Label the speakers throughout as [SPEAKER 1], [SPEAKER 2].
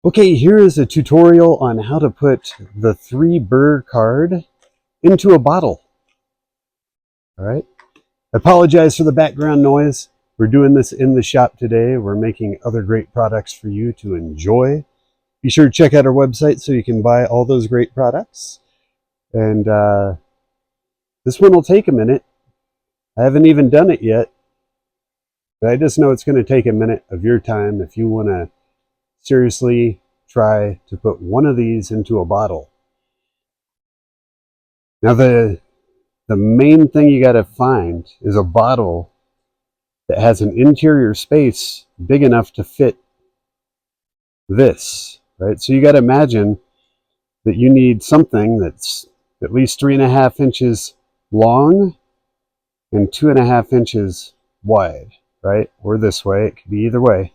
[SPEAKER 1] Okay, here is a tutorial on how to put the 3 Burr card into a bottle. All right. I apologize for the background noise. We're doing this in the shop today. We're making other great products for you to enjoy. Be sure to check out our website so you can buy all those great products. And this one will take a minute. I haven't even done it yet, but I just know it's going to take a minute of your time if you want to seriously try to put one of these into a bottle. Now the main thing you got to find is a bottle that has an interior space big enough to fit this, right? So you got to imagine that you need something that's at least 3.5 inches long and 2.5 inches wide, right? Or this way, it could be either way,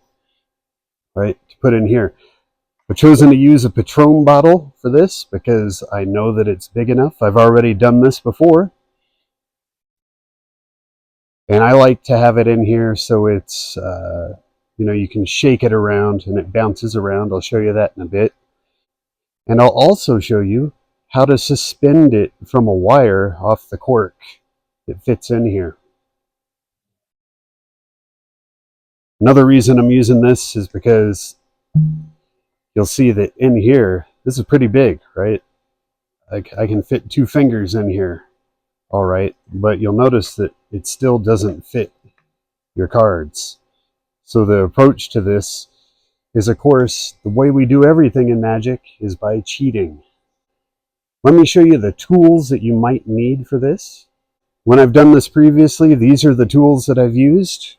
[SPEAKER 1] right? To put in here. I've chosen to use a Patron bottle for this because I know that it's big enough. I've already done this before. And I like to have it in here so it's, you can shake it around and it bounces around. I'll show you that in a bit. And I'll also show you how to suspend it from a wire off the cork that fits in here. Another reason I'm using this is because you'll see that in here, this is pretty big, right? I can fit 2 fingers in here, all right, but you'll notice that it still doesn't fit your cards. So the approach to this is, of course, the way we do everything in Magic is by cheating. Let me show you the tools that you might need for this. When I've done this previously, these are the tools that I've used.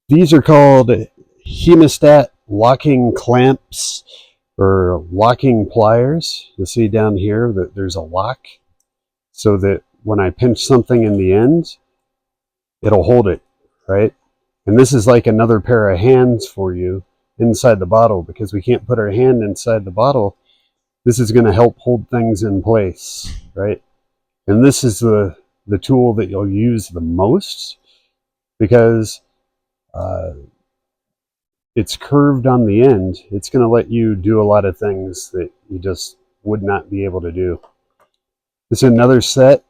[SPEAKER 1] These are called hemostat locking clamps or locking pliers. You'll see down here that there's a lock so that when I pinch something in the end, it'll hold it, right? And this is like another pair of hands for you inside the bottle, because we can't put our hand inside the bottle. This is going to help hold things in place, right? And this is the tool that you'll use the most because it's curved on the end. It's going to let you do a lot of things that you just would not be able to do. This is another set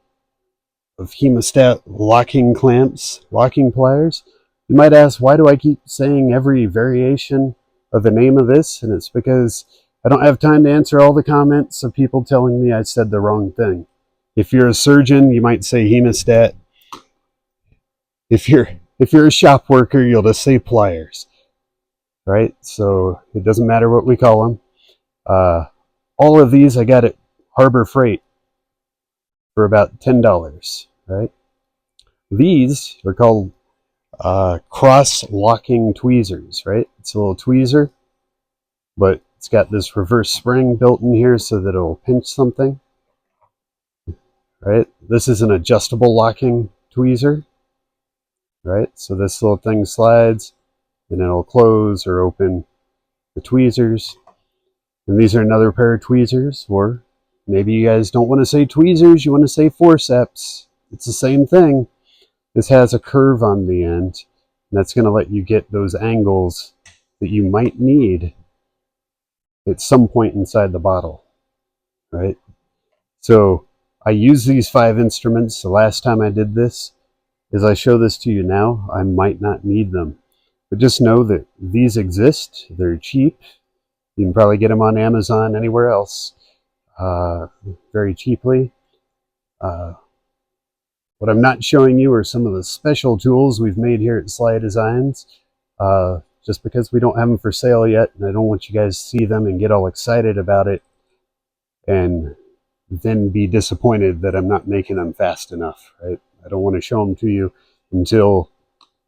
[SPEAKER 1] of hemostat locking clamps, locking pliers. You might ask, why do I keep saying every variation of the name of this? And it's because I don't have time to answer all the comments of people telling me I said the wrong thing. If you're a surgeon, you might say hemostat. If you're a shop worker, you'll just say pliers, right? So it doesn't matter what we call them. All of these I got at Harbor Freight for about $10, right? These are called cross-locking tweezers, right? It's a little tweezer, but it's got this reverse spring built in here so that it'll pinch something, right? This is an adjustable locking tweezer, right? So this little thing slides and it'll close or open the tweezers. And these are another pair of tweezers, or maybe you guys don't want to say tweezers, you want to say forceps. It's the same thing. This has a curve on the end, and that's going to let you get those angles that you might need at some point inside the bottle, right? So I use these 5 instruments. The last time I did this, as I show this to you now, I might not need them. But just know that these exist. They're cheap. You can probably get them on Amazon, anywhere else, very cheaply. What I'm not showing you are some of the special tools we've made here at Sly Designs, just because we don't have them for sale yet, and I don't want you guys to see them and get all excited about it and then be disappointed that I'm not making them fast enough, right? I don't want to show them to you until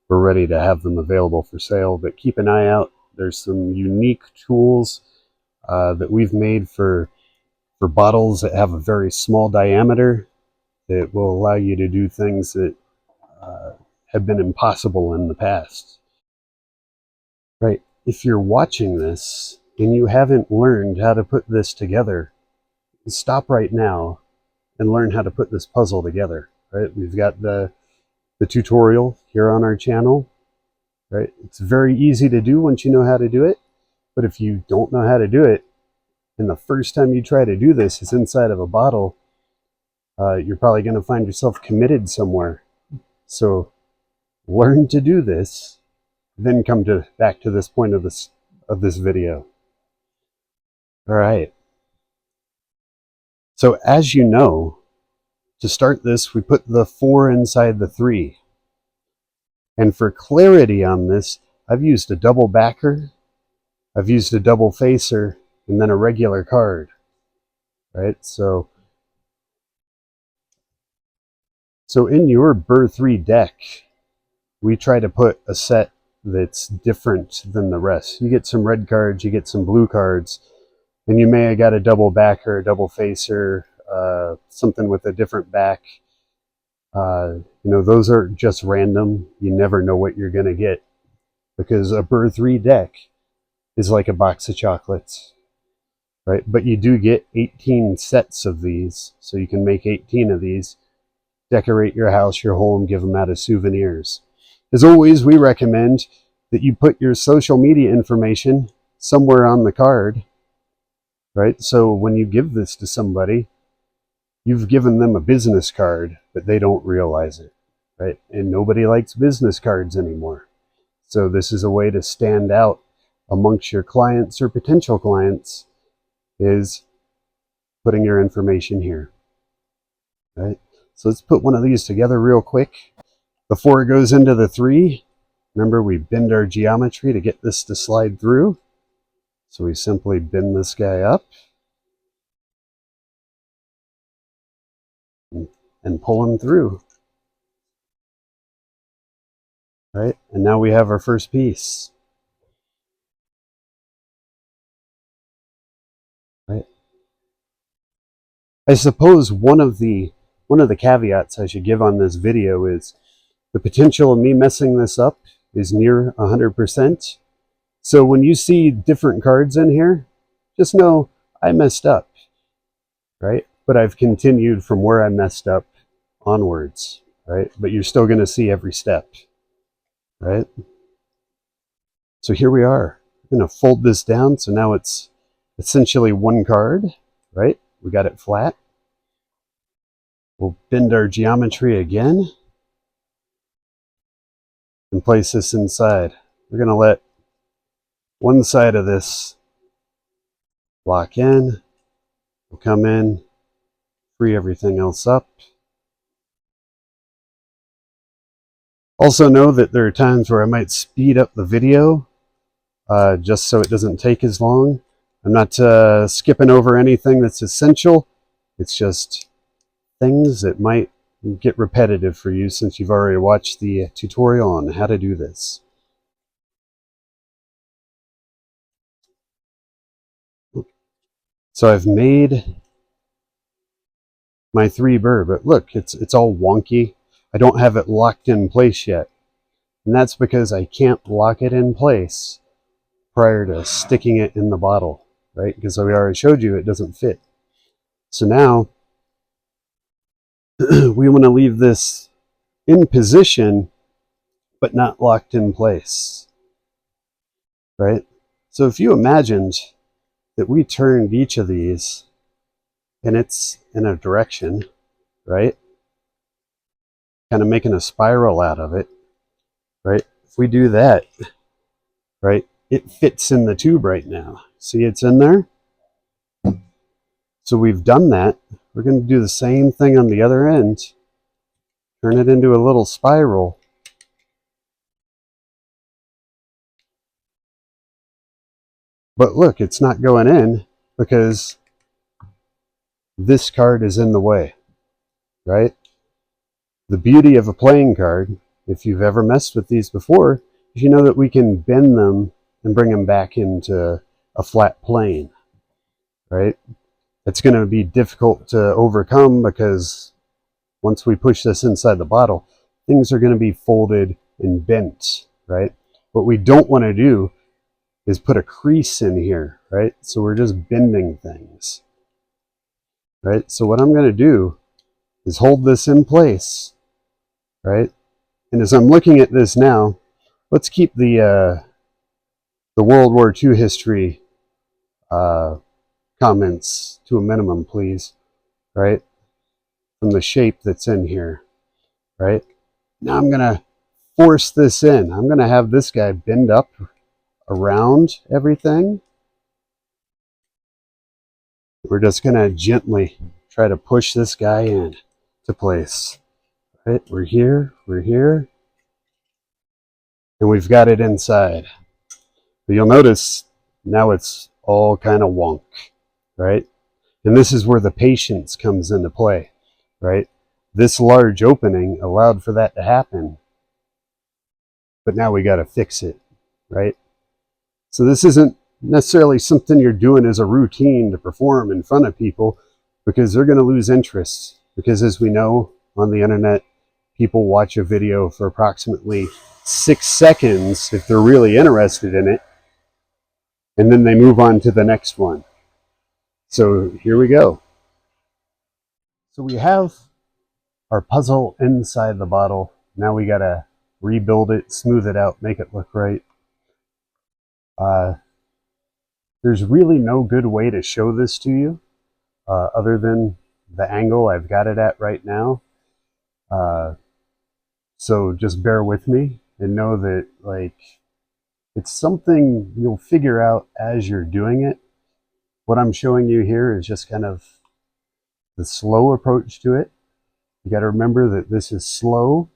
[SPEAKER 1] we're ready to have them available for sale, but keep an eye out. There's some unique tools that we've made for bottles that have a very small diameter that will allow you to do things that have been impossible in the past. Right? If you're watching this and you haven't learned how to put this together, stop right now and learn how to put this puzzle together. Right? We've got the tutorial here on our channel. Right? It's very easy to do once you know how to do it. But if you don't know how to do it, and the first time you try to do this is inside of a bottle, you're probably going to find yourself committed somewhere. So learn to do this, then come back to this point of this video. All right. So as you know, to start this, we put the 4 inside the 3. And for clarity on this, I've used a double backer, I've used a double facer, and then a regular card. Right? So in your Burr 3 deck, we try to put a set that's different than the rest. You get some red cards, you get some blue cards, and you may have got a double backer, a double facer, something with a different back. Those are just random. You never know what you're going to get, because a Burr 3 deck is like a box of chocolates, right? But you do get 18 sets of these, so you can make 18 of these, decorate your house, your home, give them out as souvenirs. As always, we recommend that you put your social media information somewhere on the card, right? So when you give this to somebody, you've given them a business card, but they don't realize it, right? And nobody likes business cards anymore. So this is a way to stand out amongst your clients or potential clients, is putting your information here, right? So let's put one of these together real quick. Before it goes into the 3, remember we bend our geometry to get this to slide through. So we simply bend this guy up and pull him through. Right? And now we have our first piece. Right? I suppose one of the caveats I should give on this video is the potential of me messing this up is near 100%. So when you see different cards in here, just know I messed up, right? But I've continued from where I messed up onwards, right? But you're still going to see every step, right? So here we are. I'm going to fold this down, so now it's essentially one card, right? We got it flat. We'll bend our geometry again and place this inside. We're going to let one side of this lock in. We'll come in, free everything else up. Also know that there are times where I might speed up the video just so it doesn't take as long. I'm not skipping over anything that's essential. It's just things that might get repetitive for you since you've already watched the tutorial on how to do this. So I've made my 3 burr, but look, it's all wonky. I don't have it locked in place yet. And that's because I can't lock it in place prior to sticking it in the bottle, right? Because we already showed you it doesn't fit. So now we want to leave this in position, but not locked in place, right? So if you imagined that we turned each of these and it's in a direction, right? Kind of making a spiral out of it, right? If we do that, right, it fits in the tube right now. See, it's in there. So we've done that. We're going to do the same thing on the other end. Turn it into a little spiral. But look, it's not going in because this card is in the way, right? The beauty of a playing card, if you've ever messed with these before, is you know that we can bend them and bring them back into a flat plane, right? It's going to be difficult to overcome because once we push this inside the bottle, things are going to be folded and bent, right? What we don't want to do is put a crease in here, right? So we're just bending things, right? So what I'm going to do is hold this in place, right? And as I'm looking at this now, let's keep the the World War II history comments to a minimum, please, right? From the shape that's in here, right? Now I'm going to force this in. I'm going to have this guy bend up around everything. We're just going to gently try to push this guy in to place. Right? We're here, and we've got it inside. But you'll notice now it's all kind of wonk, right? And this is where the patience comes into play, right? This large opening allowed for that to happen, but now we got to fix it, right? So this isn't necessarily something you're doing as a routine to perform in front of people, because they're going to lose interest. Because as we know on the internet, people watch a video for approximately 6 seconds if they're really interested in it, and then they move on to the next one. So here we go. So we have our puzzle inside the bottle. Now we got to rebuild it, smooth it out, make it look right. There's really no good way to show this to you other than the angle I've got it at right now. So just bear with me and know that, like, it's something you'll figure out as you're doing it. What I'm showing you here is just kind of the slow approach to it. You got to remember that this is slow.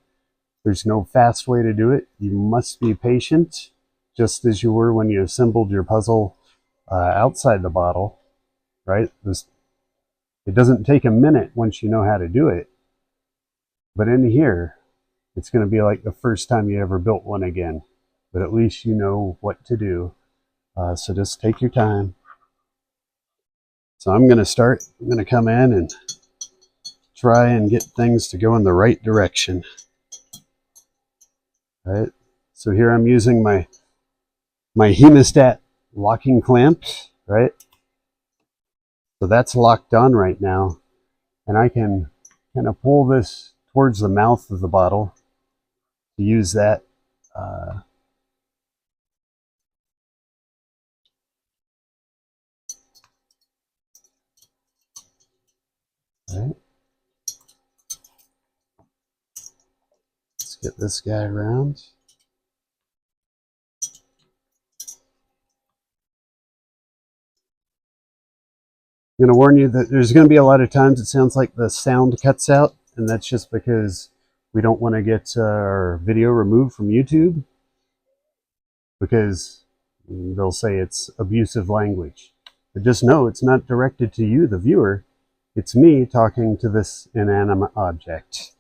[SPEAKER 1] There's no fast way to do it. You must be patient, just as you were when you assembled your puzzle outside the bottle, right? It doesn't take a minute once you know how to do it. But in here, it's going to be like the first time you ever built one again. But at least you know what to do. So just take your time. So I'm going to start. I'm going to come in and try and get things to go in the right direction. Right. So here I'm using my hemostat locking clamp, right? So that's locked on right now, and I can kind of pull this towards the mouth of the bottle to use that. Right. Let's get this guy around. I'm going to warn you that there's going to be a lot of times it sounds like the sound cuts out, and that's just because we don't want to get our video removed from YouTube, because they'll say it's abusive language. But just know it's not directed to you, the viewer. It's me talking to this inanimate object.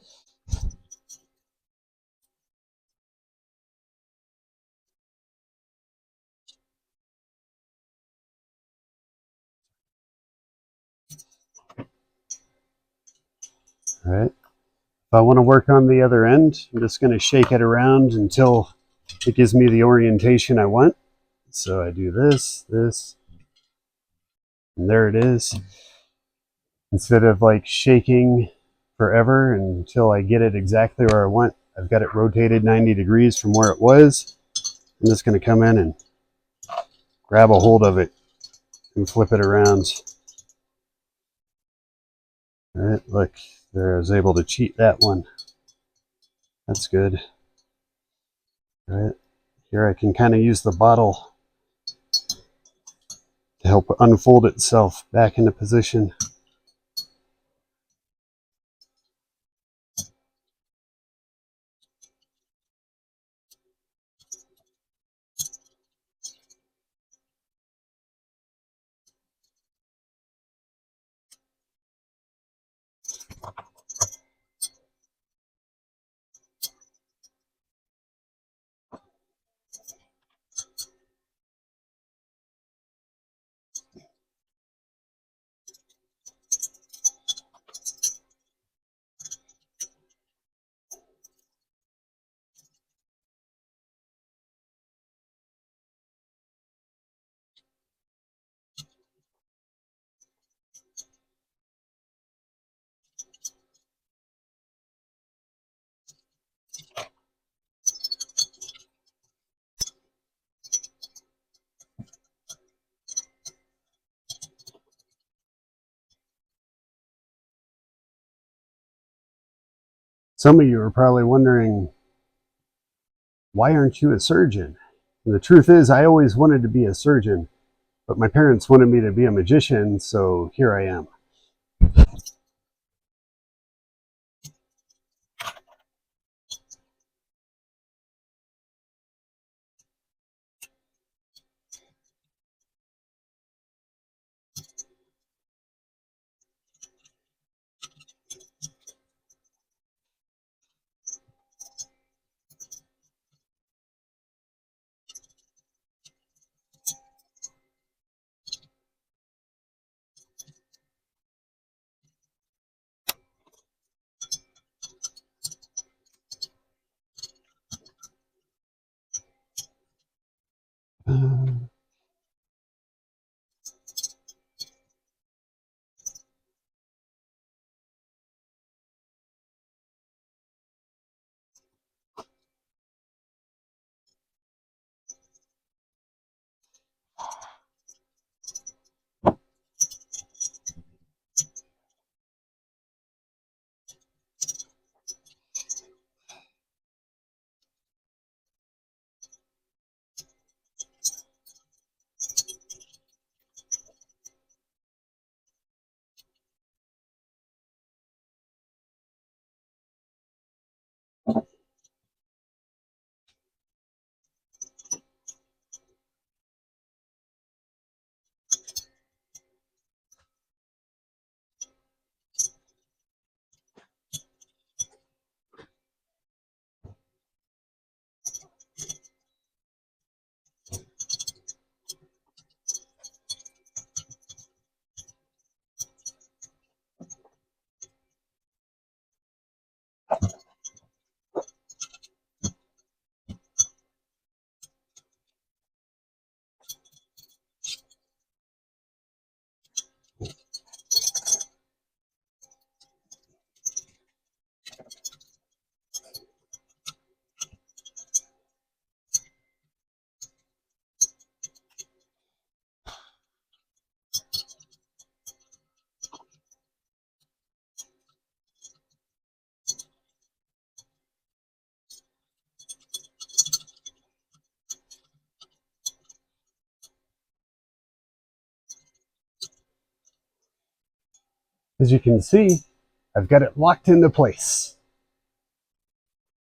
[SPEAKER 1] All right. If I want to work on the other end, I'm just going to shake it around until it gives me the orientation I want. So I do this, and there it is. Instead of like shaking forever until I get it exactly where I want, I've got it rotated 90 degrees from where it was. I'm just going to come in and grab a hold of it and flip it around. All right, look, there, I was able to cheat that one. That's good. All right, here I can kind of use the bottle to help unfold itself back into position. Some of you are probably wondering, why aren't you a surgeon? And the truth is, I always wanted to be a surgeon, but my parents wanted me to be a magician, so here I am. As you can see, I've got it locked into place,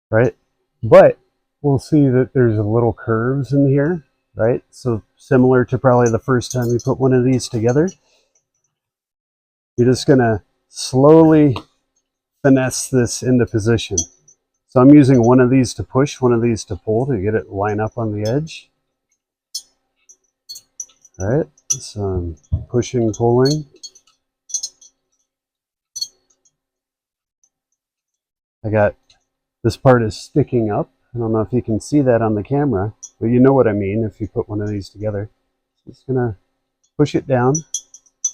[SPEAKER 1] right? But we'll see that there's a little curves in here, right? So similar to probably the first time we put one of these together, you're just gonna slowly finesse this into position. So I'm using one of these to push, one of these to pull to get it line up on the edge. All right, so I'm pushing, pulling. I got this part is sticking up. I don't know if you can see that on the camera, but you know what I mean if you put one of these together. So just gonna push it down,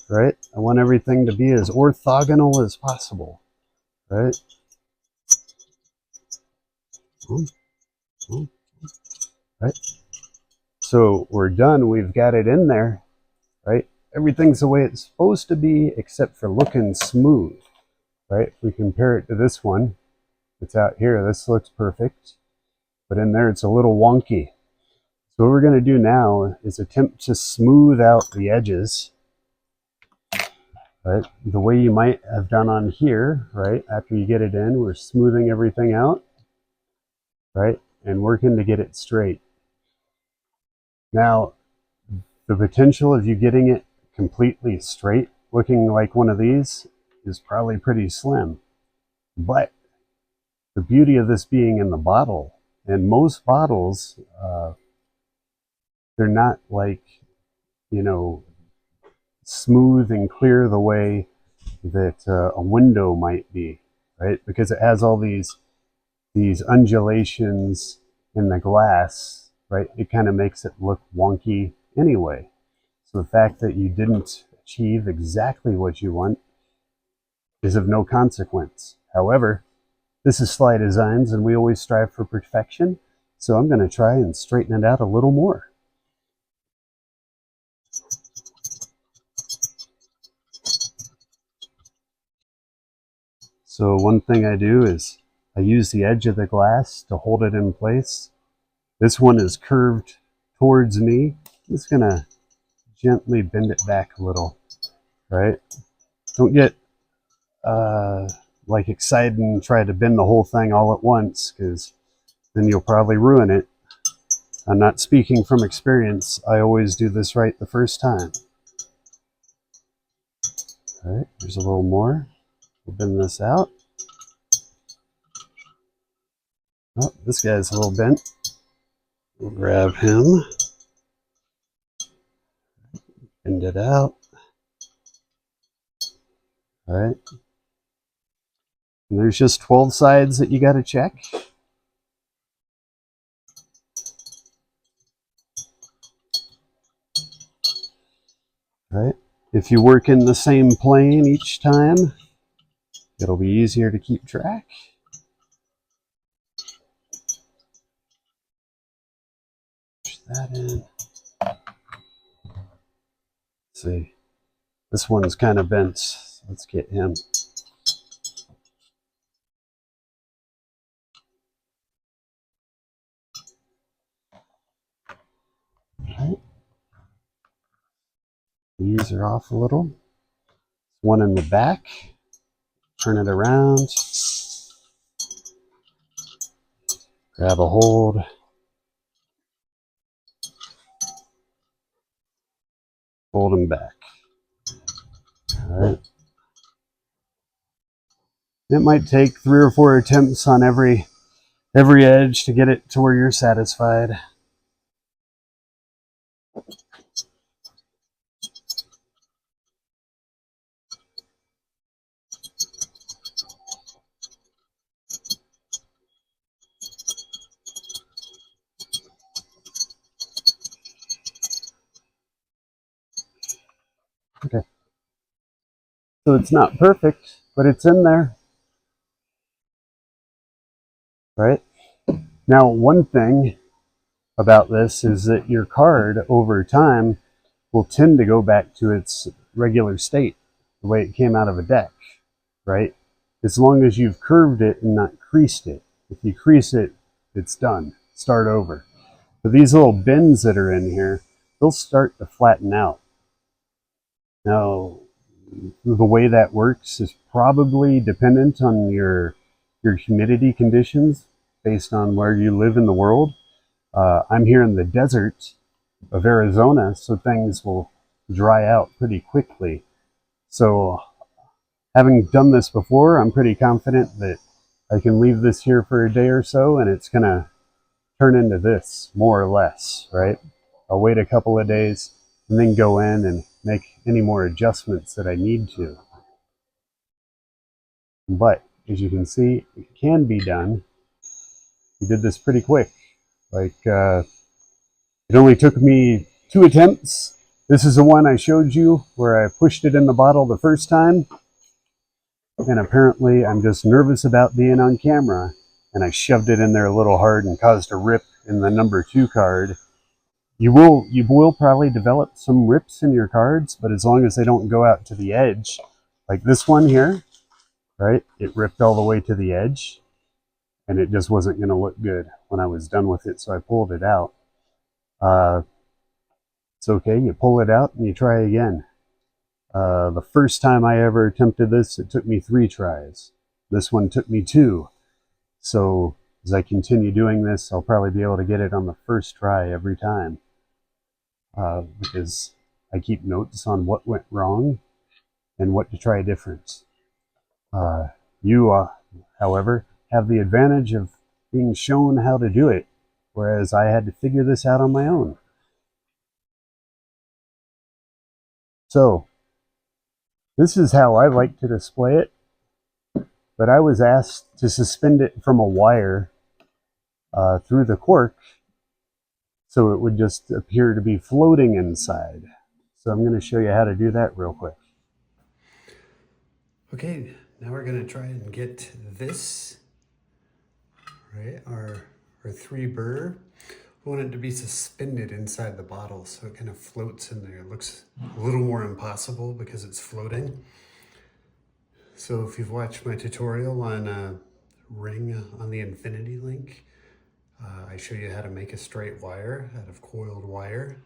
[SPEAKER 1] right? I want everything to be as orthogonal as possible, right? Right? So we're done, we've got it in there, right? Everything's the way it's supposed to be except for looking smooth, right? If we compare it to this one, it's out here, this looks perfect, but in there it's a little wonky. So what we're going to do now is attempt to smooth out the edges, right? The way you might have done on here, right? After you get it in, we're smoothing everything out, right? And working to get it straight. Now, the potential of you getting it completely straight, looking like one of these, is probably pretty slim. But the beauty of this being in the bottle, and most bottles, they're not like, you know, smooth and clear the way that a window might be, right? Because it has all these undulations in the glass, right? It kind of makes it look wonky anyway. So the fact that you didn't achieve exactly what you want is of no consequence. However, this is Sly Designs and we always strive for perfection. So I'm going to try and straighten it out a little more. So one thing I do is I use the edge of the glass to hold it in place. This one is curved towards me. I'm just gonna gently bend it back a little, right? Don't get like excited and try to bend the whole thing all at once, because then you'll probably ruin it. I'm not speaking from experience. I always do this right the first time. All right, there's a little more. We'll bend this out. Oh, this guy's a little bent. We'll grab him, bend it out. All right. And there's just 12 sides that you got to check. All right. If you work in the same plane each time, it'll be easier to keep track. Push that in. Let's see. This one's kind of bent. So let's get him. All right. These are off a little. One in the back. Turn it around. Grab a hold. Hold them back. All right. It might take 3 or 4 attempts on every edge to get it to where you're satisfied. Okay. So it's not perfect, but it's in there. Right? Now, one thing about this is that your card over time will tend to go back to its regular state, the way it came out of a deck, right? As long as you've curved it and not creased it. If you crease it, it's done. Start over. But these little bends that are in here, they'll start to flatten out. Now, the way that works is probably dependent on your humidity conditions based on where you live in the world. I'm here in the desert of Arizona, so things will dry out pretty quickly. So having done this before, I'm pretty confident that I can leave this here for a day or so and it's gonna turn into this, more or less, right? I'll wait a couple of days and then go in and make any more adjustments that I need to. But as you can see, it can be done. We did this pretty quick. Like, it only took me 2 attempts. This is the one I showed you where I pushed it in the bottle the first time. And apparently I'm just nervous about being on camera. And I shoved it in there a little hard and caused a rip in the number 2 card. You will probably develop some rips in your cards, but as long as they don't go out to the edge, like this one here, right? It ripped all the way to the edge and it just wasn't going to look good when I was done with it. So I pulled it out. It's okay. You pull it out and you try again. The first time I ever attempted this, it took me 3 tries. This one took me 2. So as I continue doing this, I'll probably be able to get it on the first try every time. Because I keep notes on what went wrong and what to try different. You, however, have the advantage of being shown how to do it, whereas I had to figure this out on my own. So, this is how I like to display it, but I was asked to suspend it from a wire through the cork so it would just appear to be floating inside. So I'm going to show you how to do that real quick. Okay, now we're going to try and get this, right, our 3 Burr. We want it to be suspended inside the bottle so it kind of floats in there. It looks a little more impossible because it's floating. So if you've watched my tutorial on ring on the Infinity Link. I show you how to make a straight wire out of coiled wire.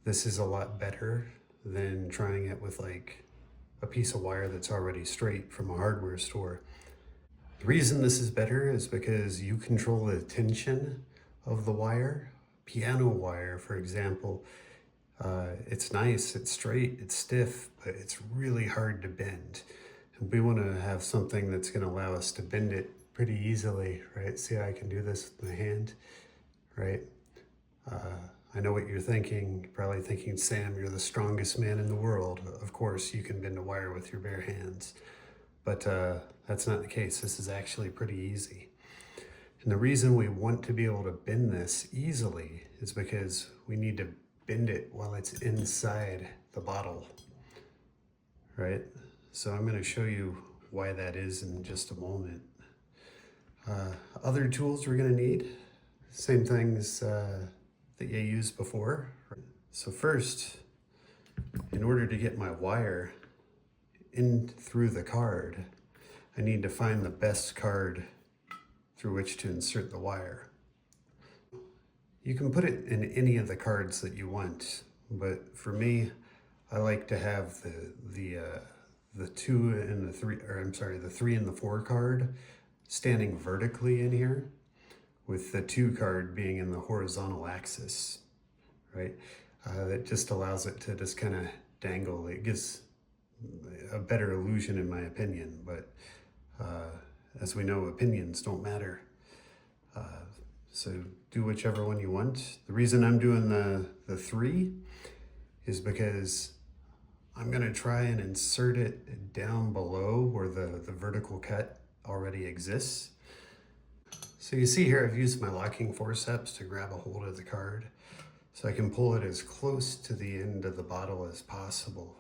[SPEAKER 1] This is a lot better than trying it with like a piece of wire that's already straight from a hardware store. The reason this is better is because you control the tension of the wire. Piano wire, for example, it's nice, it's straight, it's stiff, but it's really hard to bend. And we want to have something that's going to allow us to bend it pretty easily, right? See how I can do this with my hand, right? I know what you're thinking. You're probably thinking, Sam, you're the strongest man in the world. Of course, you can bend a wire with your bare hands. But that's not the case. This is actually pretty easy. And the reason we want to be able to bend this easily is because we need to bend it while it's inside the bottle, right? So I'm going to show you why that is in just a moment. Other tools we're going to need, same things that you used before. So first, in order to get my wire in through the card, I need to find the best card through which to insert the wire. You can put it in any of the cards that you want, but for me, I like to have the 2 and the 3, or I'm sorry, the 3 and the 4 card standing vertically in here, with the 2 card being in the horizontal axis, right? That just allows it to just kind of dangle. It gives a better illusion in my opinion, but as we know, opinions don't matter. So do whichever one you want. The reason I'm doing the 3 is because I'm gonna try and insert it down below where the vertical cut already exists. So you see here, I've used my locking forceps to grab a hold of the card so I can pull it as close to the end of the bottle as possible.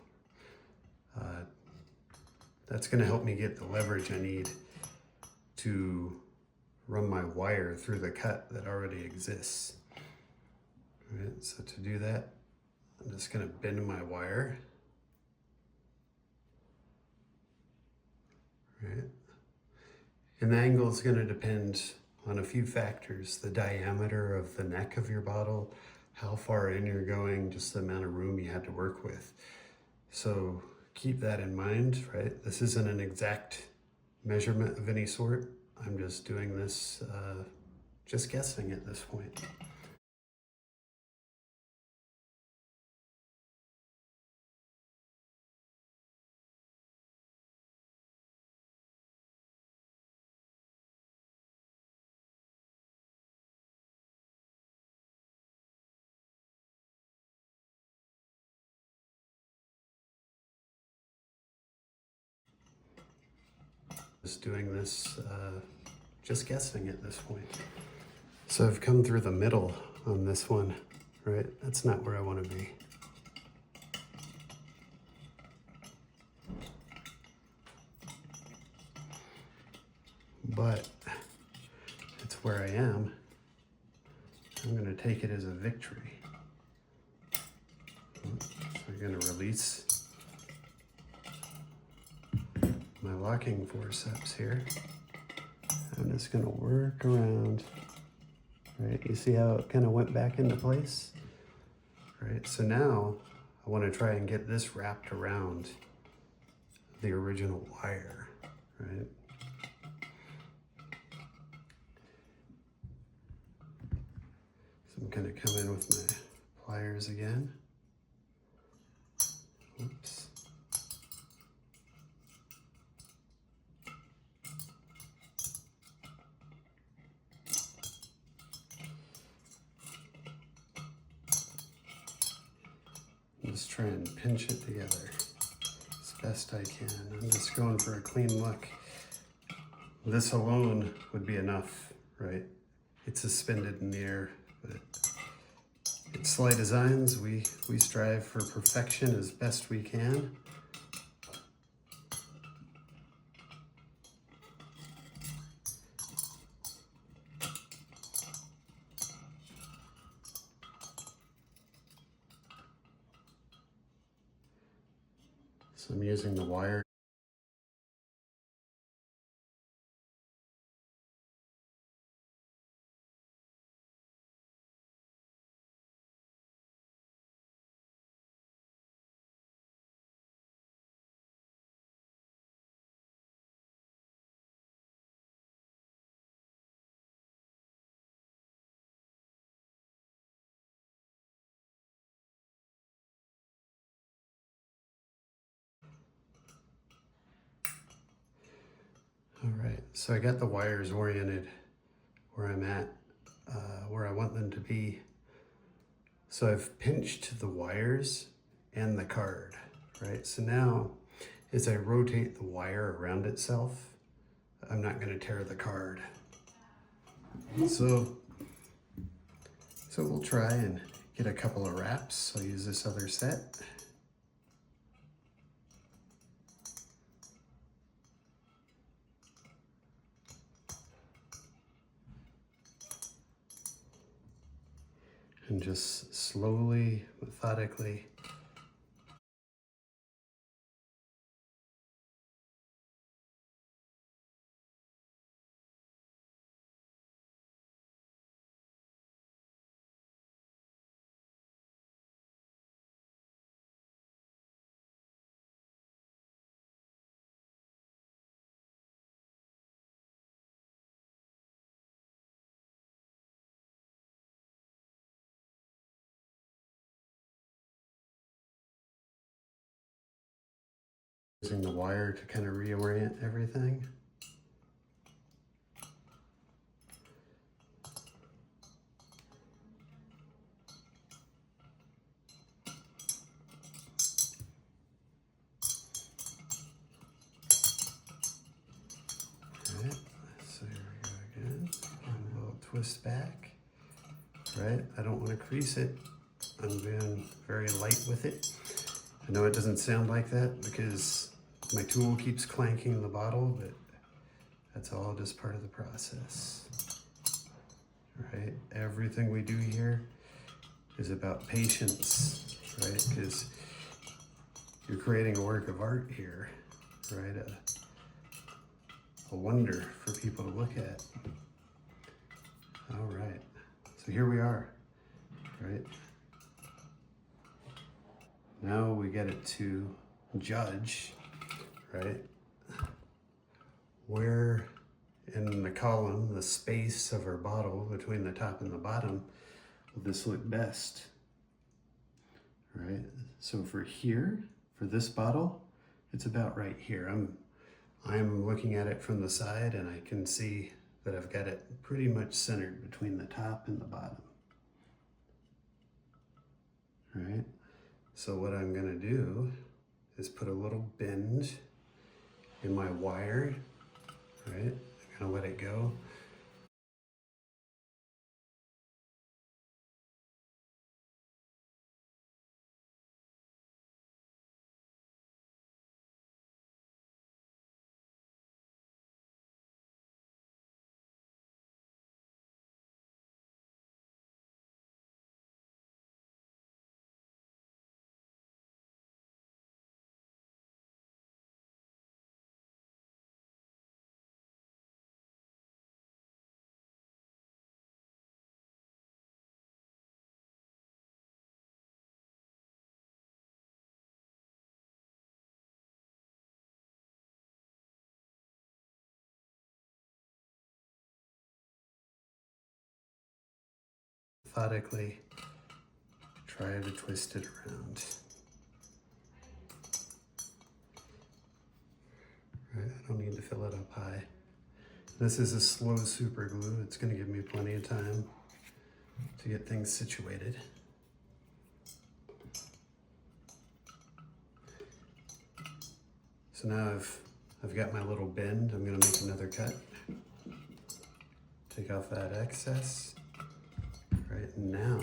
[SPEAKER 1] That's going to help me get the leverage I need to run my wire through the cut that already exists. All right, so to do that, I'm just going to bend my wire. Right. And the angle is going to depend on a few factors: the diameter of the neck of your bottle, how far in you're going, just the amount of room you had to work with. So keep that in mind, right? This isn't an exact measurement of any sort. I'm just doing this, just guessing at this point. Just doing this, just guessing at this point. So I've come through the middle on this one, right? That's not where I want to be. But it's where I am. I'm going to take it as a victory. So I'm going to release my locking forceps here. I'm just going to work around. Right, you see how it kind of went back into place? Right, so now I want to try and get this wrapped around the original wire, right? So I'm going to come in with my pliers again. Oops. Just try and pinch it together as best I can. I'm just going for a clean look. This alone would be enough, right? It's suspended in the air, but at Sly Designs, we strive for perfection as best we can. So I'm using the wire So I got the wires oriented where I'm at, where I want them to be. So I've pinched the wires and the card, right? So now as I rotate the wire around itself, I'm not going to tear the card. So we'll try and get a couple of wraps. I'll use this other set. And just slowly, methodically using the wire to kind of reorient everything. Alright, so here we go again. A little twist back. Right, I don't want to crease it. I'm being very light with it. I know it doesn't sound like that because my tool keeps clanking the bottle, but that's all just part of the process. Right, everything we do here is about patience, right? Because you're creating a work of art here, right? A wonder for people to look at. All right, so here we are, right? Now we get it to judge, right? Where in the column, the space of our bottle between the top and the bottom, will this look best, right? So for here, for this bottle, it's about right here. I'm looking at it from the side and I can see that I've got it pretty much centered between the top and the bottom, right? So what I'm gonna do is put a little bend in my wire, right? I'm gonna let it go. Methodically try to twist it around. Right, I don't need to fill it up high. This is a slow super glue. It's going to give me plenty of time to get things situated. So now I've got my little bend. I'm going to make another cut. Take off that excess. Right now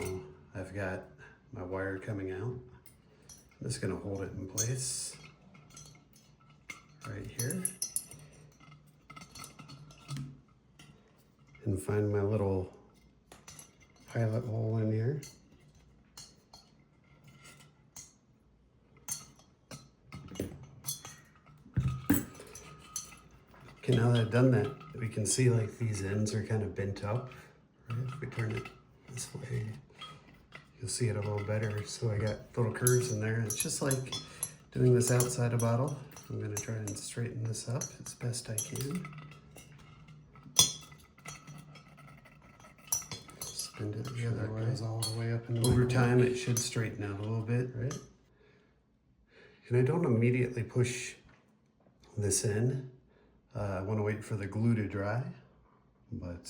[SPEAKER 1] I've got my wire coming out. I'm just going to hold it in place right here. And find my little pilot hole in here. Okay, now that I've done that, we can see like these ends are kind of bent up, right? If we turn it this way, you'll see it a little better. So I got little curves in there. It's just like doing this outside a bottle. I'm gonna try and straighten this up as best I can. Spin it the other way. Goes all the way up. And over time, it should straighten out a little bit, right? And I don't immediately push this in. I want to wait for the glue to dry, but